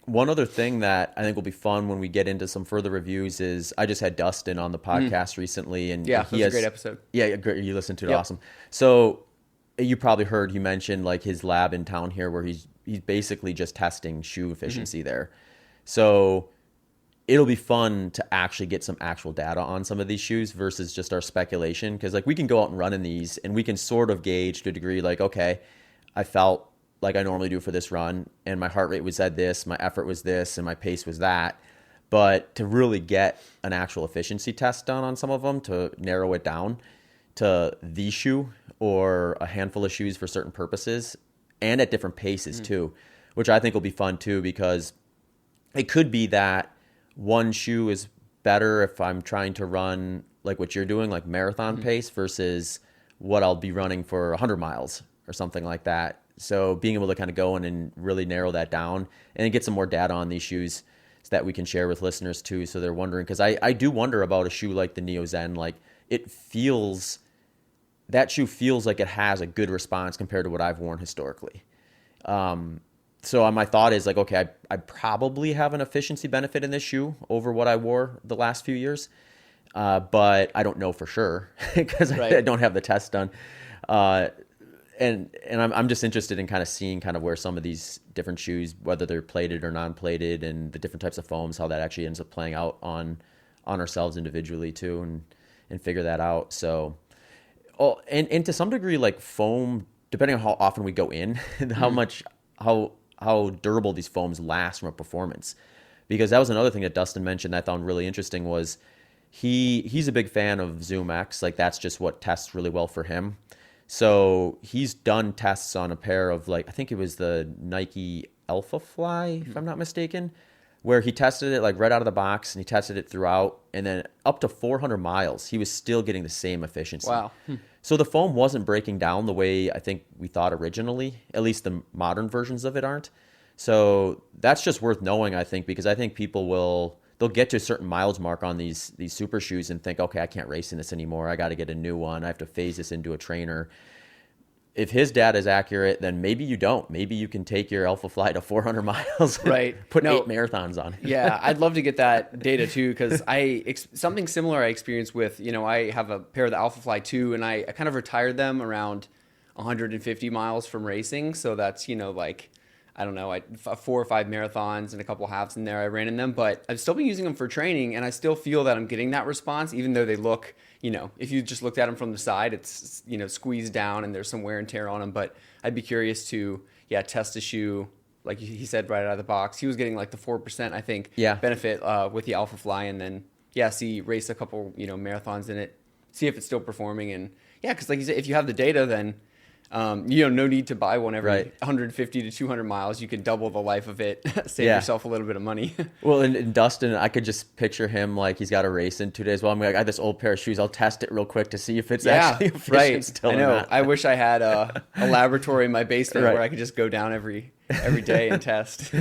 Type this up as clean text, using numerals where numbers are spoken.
One other thing that I think will be fun when we get into some further reviews is I just had Dustin on the podcast recently, and Yeah, that he was a great has, episode. yeah, great, you listened to it, Yep. awesome. So you probably heard he mentioned like his lab in town here where he's basically just testing shoe efficiency there. So it'll be fun to actually get some actual data on some of these shoes versus just our speculation because like we can go out and run in these and we can sort of gauge to a degree like okay, I felt like I normally do for this run and my heart rate was at this, my effort was this, and my pace was that. But to really get an actual efficiency test done on some of them to narrow it down to the shoe or a handful of shoes for certain purposes and at different paces too, which I think will be fun too because it could be that one shoe is better if I'm trying to run like what you're doing, like marathon pace versus what I'll be running for 100 miles or something like that. So being able to kind of go in and really narrow that down and get some more data on these shoes so that we can share with listeners too. So they're wondering, because I do wonder about a shoe like the Neo Zen. Like it feels, that shoe feels like it has a good response compared to what I've worn historically. So my thought is like, okay, I probably have an efficiency benefit in this shoe over what I wore the last few years, but I don't know for sure because I Right. don't have the test done. Uh, and I'm just interested in kind of seeing kind of where some of these different shoes, whether they're plated or non-plated, and the different types of foams, how that actually ends up playing out on ourselves individually too, and figure that out. So, oh, and to some degree, like foam, depending on how often we go in, and how much how durable these foams last from a performance. Because that was another thing that Dustin mentioned that I found really interesting was he's a big fan of Zoom X. Like that's just what tests really well for him. So he's done tests on a pair of like I think it was the Nike Alpha Fly, if I'm not mistaken, where he tested it like right out of the box and he tested it throughout, and then up to 400 miles, he was still getting the same efficiency. Wow. So the foam wasn't breaking down the way I think we thought originally. At least the modern versions of it aren't. So that's just worth knowing, I think, because I think people will they'll get to a certain miles mark on these super shoes and think, okay, I can't race in this anymore. I got to get a new one. I have to phase this into a trainer. If his data is accurate, then maybe you don't. Maybe you can take your Alpha Fly to 400 miles and Right. put eight No, marathons on it. yeah, I'd love to get that data too because something similar I experienced with, I have a pair of the Alpha Fly 2 and I kind of retired them around 150 miles from racing. So that's, like, I don't know, 4 or 5 marathons and a couple halves in there I ran in them, but I've still been using them for training and I still feel that I'm getting that response, even though they look, if you just looked at them from the side, it's, squeezed down and there's some wear and tear on them. But I'd be curious to, yeah, test a shoe like he said right out of the box. He was getting like the 4%, I think, Yeah. benefit with the Alpha Fly, and then see race a couple marathons in it, see if it's still performing, and yeah, because like you said, if you have the data, then no need to buy one every Right. 150 to 200 miles. You can double the life of it, save Yeah. yourself a little bit of money. Well, and Dustin, I could just picture him like he's got a race in 2 days. Well, I'm like, I got this old pair of shoes. I'll test it real quick to see if it's Yeah, actually efficient right. still I or know. not. I wish I had a laboratory in my basement Right. where I could just go down every day and test.